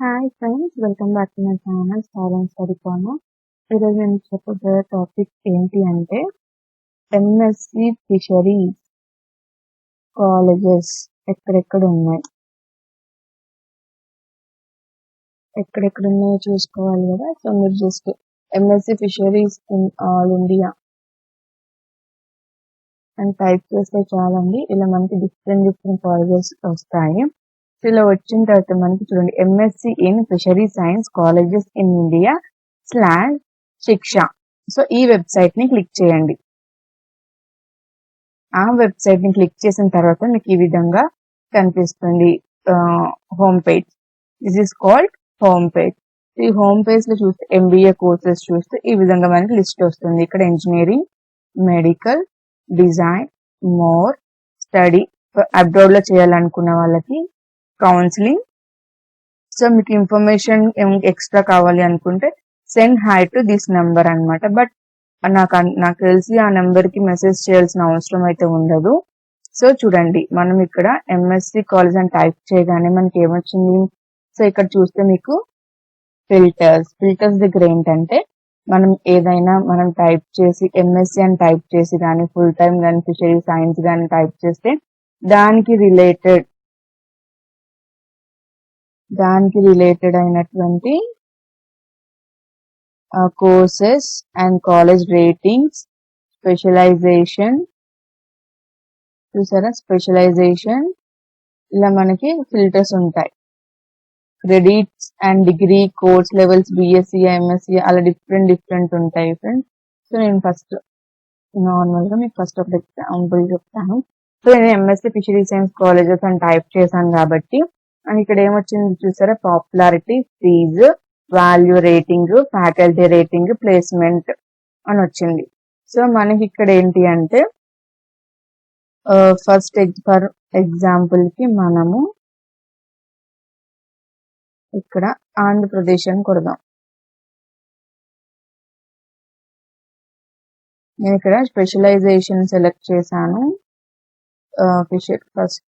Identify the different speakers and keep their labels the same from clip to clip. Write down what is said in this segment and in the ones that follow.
Speaker 1: Hi friends, welcome back to my channel star and study corner. ఈరోజు నేను చెప్పబోయే topic ఏంటి అంటే ఎంఎస్సి ఫిషరీస్ కాలేజెస్ ఎక్కడెక్కడ ఉన్నాయి, ఎక్కడెక్కడ ఉన్నాయో చూసుకోవాలి కదా. సో మీరు just MSc fisheries in all India అని టైప్ చేస్తే చాలండి. ఇలా మనకి డిఫరెంట్ కాలేజెస్ వస్తాయి. సో ఇలా వచ్చిన తర్వాత మనకి చూడండి, MSc in fishery science colleges in India /శిక్ష. సో ఈ వెబ్సైట్ ని క్లిక్ చేయండి. ఆ వెబ్సైట్ ని క్లిక్ చేసిన తర్వాత మీకు ఈ విధంగా కనిపిస్తుంది home page. This is called home page. ఈ హోమ్ పేజ్ లో చూస్తే ఎంబీఏ కోర్సెస్ చూస్తే ఈ విధంగా మనకి లిస్ట్ వస్తుంది. ఇక్కడ engineering, medical, design, more, study, abroad లో చేయాలనుకున్న వాళ్ళకి కౌన్సిలింగ్. సో మీకు ఇన్ఫర్మేషన్ ఎక్స్ట్రా కావాలి అనుకుంటే send high to this number అన్నమాట. బట్ నాకు తెలిసి ఆ నెంబర్ కి మెసేజ్ చేయాల్సిన అవసరం అయితే ఉండదు. సో చూడండి, మనం ఇక్కడ ఎంఎస్సి కాలేజ్ అని టైప్ చేయగానే మనకి ఏమొచ్చింది. సో ఇక్కడ చూస్తే మీకు ఫిల్టర్స్ దగ్గర ఏంటంటే మనం టైప్ చేసి ఎంఎస్సి అని టైప్ చేసి కానీ ఫుల్ టైం కానీ ఫిషరీ సైన్స్ కానీ టైప్ చేస్తే దానికి రిలేటెడ్ అయినటువంటి courses and college ratings, specialisation, చూసారా స్పెషలైజేషన్, ఇలా మనకి ఫిల్టర్స్ ఉంటాయి. Credits and degree course levels, BSc, MSc, అలా డిఫరెంట్ ఉంటాయి ఫ్రెండ్స్. సో నేను ఫస్ట్ నార్మల్ గా మీకు ఫస్ట్ ఒక ఎగ్జాంపుల్ చెప్తాను. సో నేను ఎంఎస్సి ఫిషరీ సైన్స్ కాలేజెస్ అని టైప్ చేశాను కాబట్టి అండ్ ఇక్కడ ఏమొచ్చింది చూసారా, popularity, fee, value rating, faculty rating, placement అని వచ్చింది. సో మనకి ఇక్కడ ఏంటి అంటే ఫస్ట్ ఫర్ ఎగ్జాంపుల్ కి మనము ఇక్కడ ఆంధ్రప్రదేశ్ అని కొడదాం. నేను ఇక్కడ స్పెషలైజేషన్ సెలెక్ట్ చేశాను. Fisher first.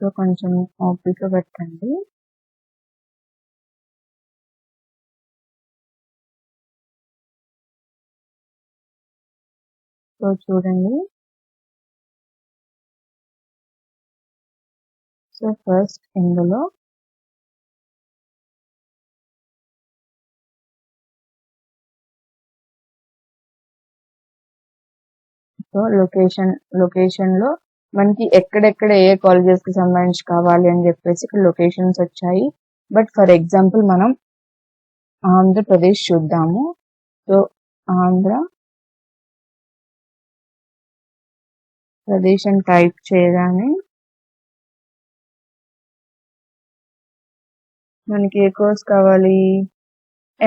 Speaker 1: సో కొంచెం ఓపిక పెట్టండి. సో చూడండి, సో ఫస్ట్ ఇందులో సో లొకేషన్ లో మనకి ఎక్కడెక్కడ ఏ కాలేజెస్ కి సంబంధించి కావాలి అని చెప్పేసి ఇక్కడ లొకేషన్స్ వచ్చాయి. బట్ ఫర్ ఎగ్జాంపుల్ మనం ఆంధ్రప్రదేశ్ చూద్దాము. సో ఆంధ్రప్రదేశ్ అని టైప్ చేయగానే మనకి ఏ కోర్స్ కావాలి,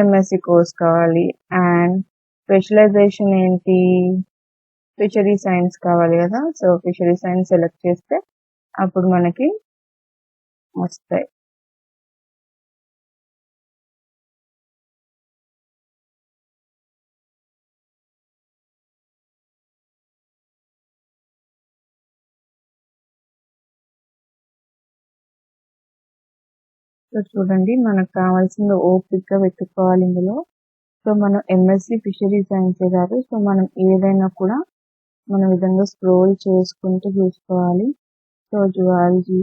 Speaker 1: ఎంఎస్సి కోర్స్ కావాలి. అండ్ స్పెషలైజేషన్ ఏంటి, ఫిషరీ సైన్స్ కావాలి కదా. సో ఫిషరీ సైన్స్ సెలెక్ట్ చేస్తే అప్పుడు మనకి వస్తాయి. సో చూడండి, మనకు కావాల్సింది ఓపిక వెతుక్కోవాలి ఇందులో. సో మనం ఎంఎస్సి ఫిషరీ సైన్సే కాదు, సో మనం ఏదైనా కూడా మన విధంగా స్క్రోల్ చేసుకుంటూ చూసుకోవాలి. So zoology,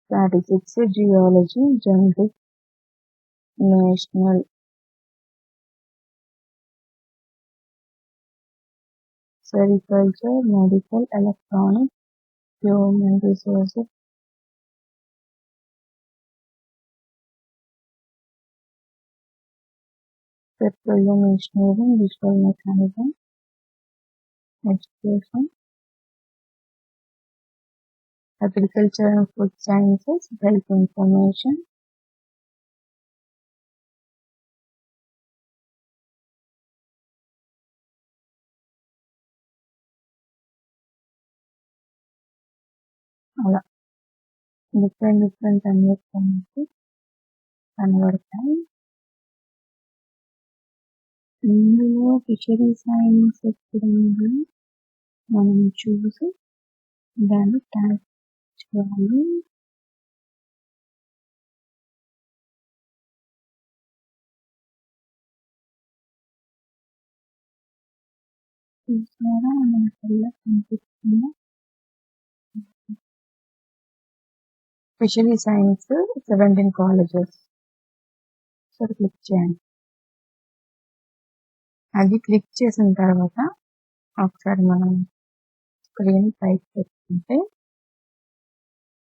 Speaker 1: statistics, geology, generic, national, sericulture, medical, electronics, human resources, petroleum engineering, visual mechanism, education, agriculture and food sciences, health information, అలా డిఫరెంట్ అన్నిటికీ కనబడతాయి. ఇందులో ఫిషరీ సైన్స్ ఎక్కడుంది మనం చూసి దాన్ని ట్యాప్ చేయాలి. చూసారా మనకి కనిపిస్తుంది fishery science 17 colleges. So click చేయండి. అది క్లిక్ చేసిన తర్వాత ఒకసారి మనం స్క్రీన్ పైకి పెట్టుకుంటే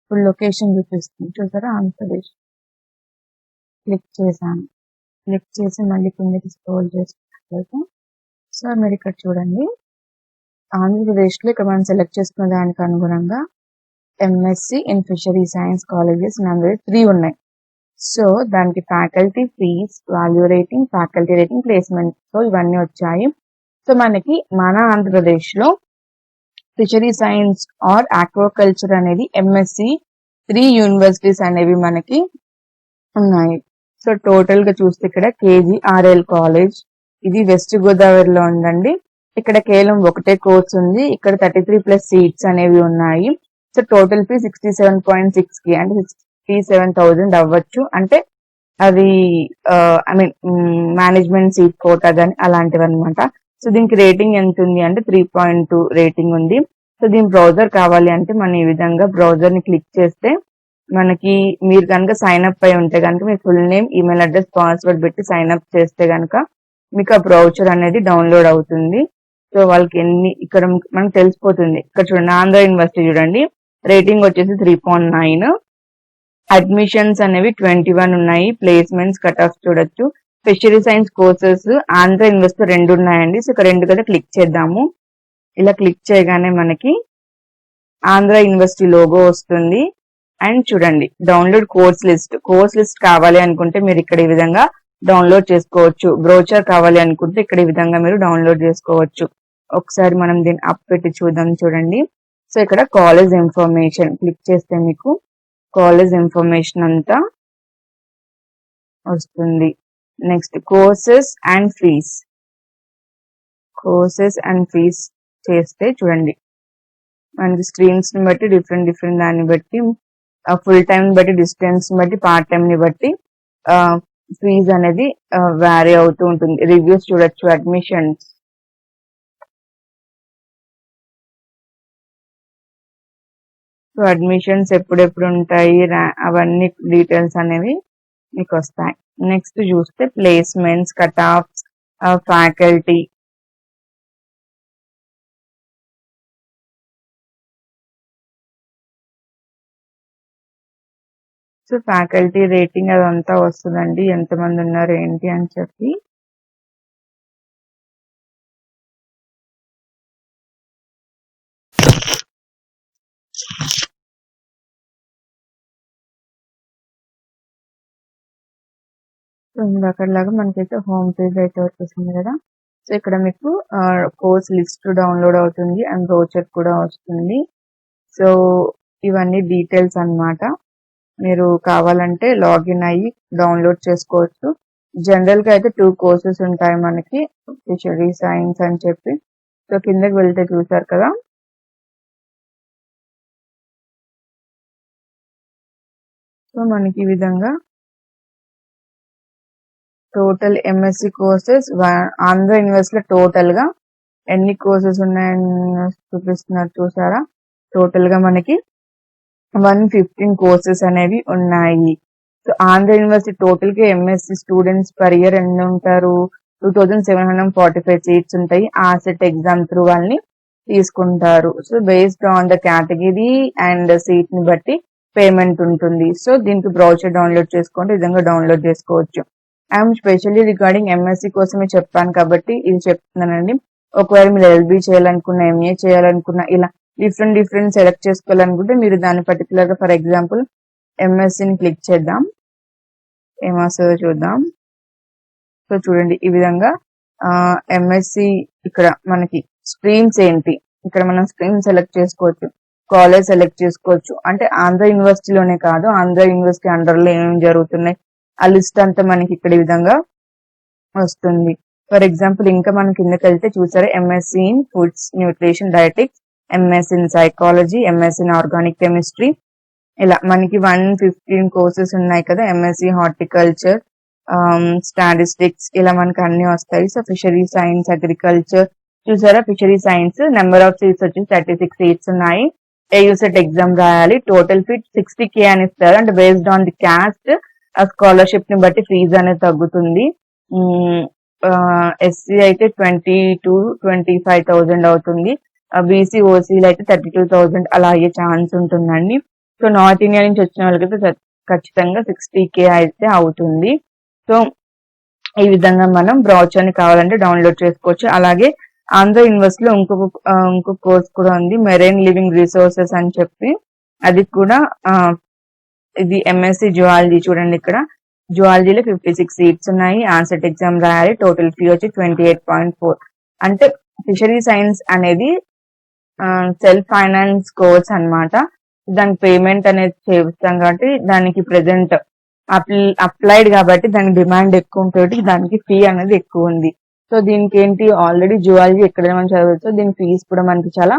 Speaker 1: ఇప్పుడు లొకేషన్ చూపిస్తుంది. చూసారా ఆంధ్రప్రదేశ్. క్లిక్ చేశాను. క్లిక్ చేసి మళ్ళీ కిందకి స్క్రోల్ చేసినట్లయితే సో మీరు ఇక్కడ చూడండి ఆంధ్రప్రదేశ్లో ఇక్కడ మనం సెలెక్ట్ చేసుకున్న దానికి అనుగుణంగా MSc in fishery science colleges number 3 ఉన్నాయి. సో దానికి faculty fees, value rating, faculty rating, placement so ఇవన్నీ వచ్చాయి. సో మనకి మన ఆంధ్రప్రదేశ్లో ఫిషరీ సైన్స్ ఆర్ ఆక్వాకల్చర్ అనేది ఎంఎస్సి 3 యూనివర్సిటీస్ అనేవి మనకి ఉన్నాయి. సో టోటల్ గా చూస్తే ఇక్కడ కేజీఆర్ఎల్ కాలేజ్ ఇది వెస్ట్ గోదావరిలో ఉందండి. ఇక్కడ కేవలం ఒకటే కోర్స్ ఉంది. ఇక్కడ 33+ సీట్స్ అనేవి ఉన్నాయి. సో టోటల్ ఫీ 67.6K అంటే 67,000 అవ్వచ్చు. అంటే అది I mean management seat quota కానీ అలాంటివి అనమాట. సో దీనికి రేటింగ్ ఎంత ఉంది అంటే 3.2 రేటింగ్ ఉంది. సో దీని బ్రౌజర్ కావాలి అంటే మనం ఈ విధంగా బ్రౌజర్ ని క్లిక్ చేస్తే మనకి మీరు కనుక సైన్ అప్ అయి ఉంటే కనుక మీ full name, email address, password పెట్టి సైన్ అప్ చేస్తే కనుక మీకు ఆ బ్రౌచర్ అనేది డౌన్లోడ్ అవుతుంది. సో వాళ్ళకి ఇక్కడ మనకు తెలిసిపోతుంది. ఇక్కడ చూడండి ఆంధ్ర యూనివర్సిటీ చూడండి రేటింగ్ వచ్చేసి 3.9, అడ్మిషన్స్ అనేవి 21 ఉన్నాయి, ప్లేస్మెంట్స్ కట్ ఆఫ్ చూడొచ్చు. Fishery science courses Andhra university 2 ఉన్నాయండి. సో ఇక్కడ 2 కదా క్లిక్ చేద్దాము. ఇలా క్లిక్ చేయగానే మనకి ఆంధ్ర యూనివర్సిటీ లోగో వస్తుంది. అండ్ చూడండి డౌన్లోడ్ కోర్స్ లిస్ట్ కావాలి అనుకుంటే మీరు ఇక్కడ ఈ విధంగా డౌన్లోడ్ చేసుకోవచ్చు. బ్రోచర్ కావాలి అనుకుంటే ఇక్కడ ఈ విధంగా మీరు డౌన్లోడ్ చేసుకోవచ్చు. ఒకసారి మనం దీన్ని అప్ పెట్టి చూద్దాం. చూడండి సో ఇక్కడ కాలేజ్ ఇన్ఫర్మేషన్ క్లిక్ చేస్తే మీకు కాలేజ్ ఇన్ఫర్మేషన్ అంతా వస్తుంది. నెక్స్ట్ కోర్సెస్ అండ్ ఫీస్ చేస్తే చూడండి మనకి స్ట్రీమ్స్ ని బట్టి డిఫరెంట్ దాన్ని బట్టి ఫుల్ టైం బట్టి, డిస్టెన్స్ బట్టి, పార్ట్ టైం ని బట్టి ఫీజ్ అనేది వ్యారీ అవుతూ ఉంటుంది. రివ్యూస్ చూడొచ్చు. అడ్మిషన్స్ ఎప్పుడెప్పుడు ఉంటాయి అవన్నీ డీటెయిల్స్ అనేవి మీకు వస్తాయి. నెక్స్ట్ చూస్తే placements, cut offs, faculty, so faculty rating అదంతా వస్తుందండి, ఎంతమంది ఉన్నారు ఏంటి అని చెప్పి. అక్కడలాగా మనకైతే హోమ్ పేజ్ అయితే వచ్చేసింది కదా. సో ఇక్కడ మీకు కోర్స్ లిస్ట్ డౌన్లోడ్ అవుతుంది అండ్ బ్రోచర్ కూడా వస్తుంది. సో ఇవన్నీ డీటెయిల్స్ అన్నమాట. మీరు కావాలంటే లాగిన్ అయ్యి డౌన్లోడ్ చేసుకోవచ్చు. జనరల్ గా అయితే 2 కోర్సెస్ ఉంటాయి మనకి ఫిషరీ సైన్స్ అని చెప్పి. సో కిందకి వెళ్తే చూసారు కదా సో మనకి ఈ విధంగా టోటల్ ఎంఎస్సి కోర్సెస్ ఆంధ్ర యూనివర్సిటీలో టోటల్ గా ఎన్ని కోర్సెస్ ఉన్నాయని చూపిస్తున్నారు చూసారా. టోటల్ గా మనకి 115 కోర్సెస్ అనేవి ఉన్నాయి. సో ఆంధ్ర యూనివర్సిటీ టోటల్ గా ఎంఎస్సి స్టూడెంట్స్ పర్ ఇయర్ ఎన్ని ఉంటారు 2745 సీట్స్ ఉంటాయి. ఆసెట్ ఎగ్జామ్ త్రూ వాళ్ళని తీసుకుంటారు. So based on the category and seat ని బట్టి పేమెంట్ ఉంటుంది. సో దీనికి బ్రౌచర్ డౌన్లోడ్ చేసుకోండి, ఈ విధంగా డౌన్లోడ్ చేసుకోవచ్చు. ఐఎమ్ స్పెషల్లీ రిగార్డింగ్ ఎంఎస్సి కోసమే చెప్పాను కాబట్టి ఇది చెప్తున్నానండి. ఒకవేళ మీరు ఎల్బీ చేయాలనుకున్న, ఎంఏ చేయాలనుకున్న, ఇలా డిఫరెంట్ సెలెక్ట్ చేసుకోవాలనుకుంటే మీరు దాన్ని పర్టికులర్ గా ఫర్ ఎగ్జాంపుల్ ఎంఎస్సిని క్లిక్ చేద్దాం, ఏమొస్తుందో చూద్దాం. సో చూడండి ఈ విధంగా ఎంఎస్సి ఇక్కడ మనకి స్ట్రీమ్స్ ఏంటి, ఇక్కడ మనం స్ట్రీమ్ సెలెక్ట్ చేసుకోవచ్చు, కాలేజ్ సెలెక్ట్ చేసుకోవచ్చు. అంటే ఆంధ్ర యూనివర్సిటీలోనే కాదు, ఆంధ్ర యూనివర్సిటీ అండర్ లో ఏమేమి జరుగుతున్నాయి ఆ లిస్ట్ అంతా మనకి ఇక్కడ ఈ విధంగా వస్తుంది. ఫర్ ఎగ్జాంపుల్ ఇంకా మనం కిందకి వెళ్తే చూసారా, MSc in foods nutrition dietetics, MSc in psychology, MSc in organic chemistry, ఇలా మనకి 115 కోర్సెస్ ఉన్నాయి కదా. ఎంఎస్సి హార్టికల్చర్, స్టాటిస్టిక్స్, ఇలా మనకి అన్ని వస్తాయి. సో ఫిషరీ సైన్స్, అగ్రికల్చర్ చూసారా, fishery science number of seats వచ్చి 36 సీట్స్ ఉన్నాయి. ఏయూసెట్ ఎగ్జామ్ రాయాలి. టోటల్ ఫీ 60K అని ఇస్తారు. అంటే బేస్డ్ ఆన్ ది క్యాస్ట్ ఆ స్కాలర్షిప్ ని బట్టి ఫీజు అనేది తగ్గుతుంది. ఎస్సీ అయితే 20,000 to 25,000 అవుతుంది. బీసీ ఓసీలు అయితే 32,000 అలా అయ్యే ఛాన్స్ ఉంటుందండి. సో నార్త్ ఇండియా నుంచి వచ్చిన వాళ్ళకైతే ఖచ్చితంగా 60K అయితే అవుతుంది. సో ఈ విధంగా మనం బ్రౌచర్ ని కావాలంటే డౌన్లోడ్ చేసుకోవచ్చు. అలాగే ఆంధ్ర యూనివర్సిటీలో ఇంకొక కోర్స్ కూడా ఉంది, మెరైన్ లివింగ్ రిసోర్సెస్ అని చెప్పి. అది కూడా ఇది ఎంఎస్సి జువాలజీ. చూడండి ఇక్కడ జువాలజీలో 56 సీట్స్ ఉన్నాయి. ఆన్సెట్ ఎగ్జామ్ రాయాలి. టోటల్ ఫీ వచ్చి 28.4. అంటే ఫిషరీ సైన్స్ అనేది సెల్ఫ్ ఫైనాన్స్ కోర్స్ అన్నమాట. దానికి పేమెంట్ అనేది చేస్తాం కాబట్టి దానికి ప్రెసెంట్ అప్లైడ్ కాబట్టి దానికి డిమాండ్ ఎక్కువ ఉంటుంది, దానికి ఫీ అనేది ఎక్కువ ఉంది. సో దీనికి ఏంటి, ఆల్రెడీ జువాలజీ ఎక్కడైనా మనం చదవచ్చు, దీని ఫీజు కూడా మనకి చాలా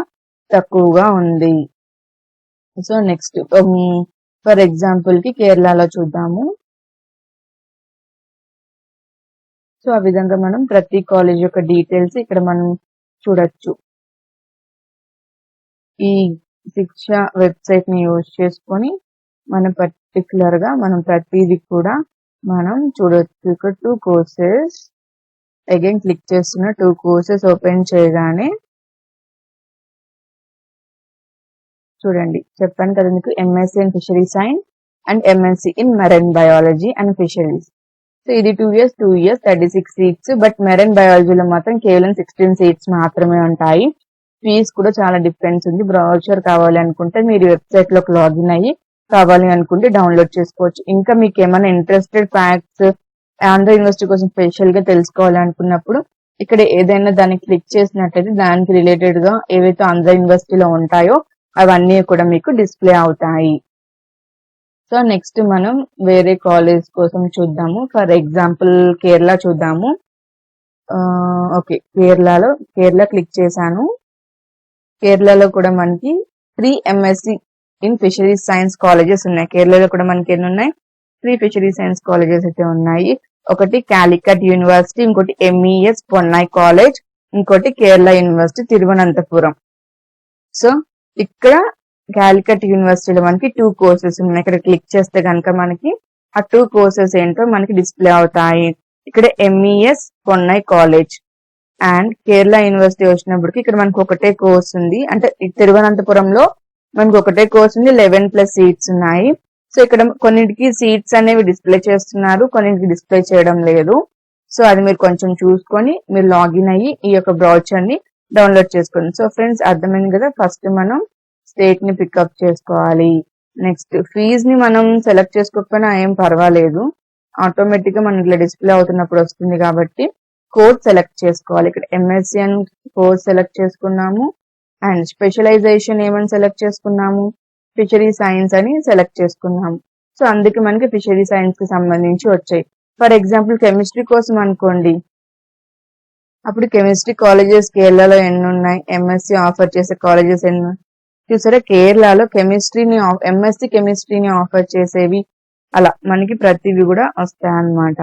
Speaker 1: తక్కువగా ఉంది. సో నెక్స్ట్ ఫర్ ఎగ్జాంపుల్ కి కేరళలో చూద్దాము. సో ఆ విధంగా మనం ప్రతి కాలేజ్ యొక్క డీటెయిల్స్ ఇక్కడ మనం చూడొచ్చు. ఈ శిక్ష వెబ్సైట్ ని యూజ్ చేసుకొని మనం పర్టికులర్ గా మనం ప్రతిదీ కూడా మనం చూడొచ్చు. ఇక్కడ 2 కోర్సెస్ అగైన్ క్లిక్ చేస్తున్న 2 కోర్సెస్ ఓపెన్ చేయగానే చూడండి, చెప్పాను కదా మీకు, MSc in fishery science and MSc in marine biology and fisheries. So ఇది 2 years 36 సీట్స్. బట్ మెరైన్ బయాలజీలో మాత్రం కేవలం 16 సీట్స్ మాత్రమే ఉంటాయి. ఫీజు కూడా చాలా డిఫరెన్స్ ఉంది. బ్రౌచర్ కావాలి అనుకుంటే మీరు వెబ్సైట్ లోకి లాగిన్ అయ్యి కావాలి అనుకుంటే డౌన్లోడ్ చేసుకోవచ్చు. ఇంకా మీకు ఏమైనా ఇంట్రెస్టెడ్ ఫ్యాక్ట్స్ ఆంధ్ర యూనివర్సిటీ కోసం స్పెషల్ గా తెలుసుకోవాలి అనుకున్నప్పుడు ఇక్కడ ఏదైనా దాన్ని క్లిక్ చేసినట్టయితే దానికి రిలేటెడ్ గా ఏవైతే ఆంధ్ర యూనివర్సిటీలో ఉంటాయో అవన్నీ కూడా మీకు డిస్ప్లే అవుతాయి. సో నెక్స్ట్ మనం వేరే కాలేజ్ కోసం చూద్దాము. ఫర్ ఎగ్జాంపుల్ కేరళ చూద్దాము. ఓకే, కేరళ క్లిక్ చేశాను. కేరళలో కూడా మనకి 3 MSc in fisheries science colleges ఉన్నాయి. కేరళలో కూడా మనకి ఎన్ని ఉన్నాయి, 3 ఫిషరీ సైన్స్ కాలేజెస్ అయితే ఉన్నాయి. ఒకటి కాలికట్ యూనివర్సిటీ, ఇంకోటి ఎంఈఎస్ పొన్నై కాలేజ్, ఇంకోటి కేరళ యూనివర్సిటీ తిరువనంతపురం. సో ఇక్కడ కాలికట్ యూనివర్సిటీలో మనకి 2 కోర్సెస్ ఉన్నాయి. ఇక్కడ క్లిక్ చేస్తే కనుక మనకి ఆ 2 కోర్సెస్ ఏంటో మనకి డిస్ప్లే అవుతాయి. ఇక్కడ MES Ponnani college and Kerala university వచ్చినప్పటికి ఇక్కడ మనకు ఒకటే కోర్స్ ఉంది. అంటే తిరువనంతపురంలో మనకు ఒకటే కోర్స్ ఉంది, 11+ సీట్స్ ఉన్నాయి. సో ఇక్కడ కొన్నిటికి సీట్స్ అనేవి డిస్ప్లే చేస్తున్నారు, కొన్నిటికి డిస్ప్లే చేయడం లేదు. సో అది మీరు కొంచెం చూసుకొని మీరు లాగిన్ అయ్యి ఈ యొక్క బ్రౌచర్ ని డౌన్లోడ్ చేసుకోండి. సో ఫ్రెండ్స్ అర్థమైంది కదా, ఫస్ట్ మనం స్టేట్ ని పికప్ చేసుకోవాలి. నెక్స్ట్ ఫీజ్ ని మనం సెలెక్ట్ చేసుకోకపోయినా ఏం పర్వాలేదు, ఆటోమేటిక్ గా మనం ఇట్లా డిస్ప్లే అవుతున్నప్పుడు వస్తుంది కాబట్టి కోర్స్ సెలెక్ట్ చేసుకోవాలి. ఇక్కడ ఎంఎస్సి అని కోర్స్ సెలెక్ట్ చేసుకున్నాము అండ్ స్పెషలైజేషన్ ఏమని సెలెక్ట్ చేసుకున్నాము, ఫిషరీ సైన్స్ అని సెలెక్ట్ చేసుకున్నాము. సో అందుకే మనకి ఫిషరీ సైన్స్ కి సంబంధించి వచ్చాయి. ఫర్ ఎగ్జాంపుల్ కెమిస్ట్రీ కోసం అనుకోండి, అప్పుడు కెమిస్ట్రీ కాలేజెస్ కేరళలో ఎన్ని ఉన్నాయి, ఎంఎస్సి ఆఫర్ చేసే కాలేజెస్ ఎన్ని చూసారా. కేరళలో కెమిస్ట్రీని ఎంఎస్సి కెమిస్ట్రీని ఆఫర్ చేసేవి అలా మనకి ప్రతివి కూడా వస్తాయి అన్నమాట.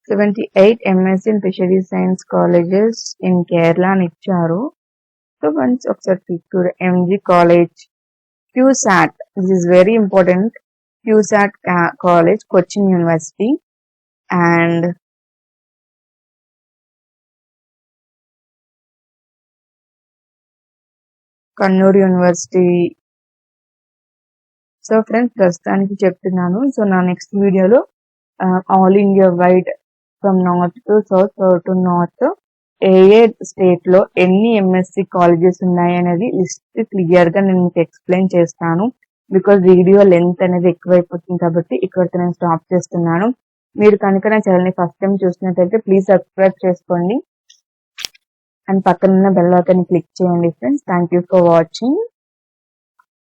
Speaker 1: "78 MSc in Fishery Science Colleges in Kerala" అని ఇచ్చారు. సో వన్స్ ఒకసారి click MG college, CUSAT, this is very important, CUSAT college Cochin university and Kannur university. So friends ప్రస్తుతానికి చెప్తున్నాను. సో నా నెక్స్ట్ వీడియోలో all India wide from north to south, south to north ఏ state లో ఎన్ని ఎంఎస్సి కాలేజెస్ ఉన్నాయి అనేది లిస్ట్ క్లియర్ గా నేను మీకు ఎక్స్ప్లెయిన్ చేస్తాను. బికాస్ వీడియో లెంత్ అనేది ఎక్కువైపోతుంది కాబట్టి ఇక్కడితో నేను స్టాప్ చేస్తున్నాను. మీరు కనుక నా ఛానల్ ని ఫస్ట్ టైం చూసినట్లయితే ప్లీజ్ సబ్స్క్రైబ్ చేసుకోండి అండ్ పక్కన ఉన్న బెల్ ఐకాన్ క్లిక్ చేయండి friends. Thank you for watching.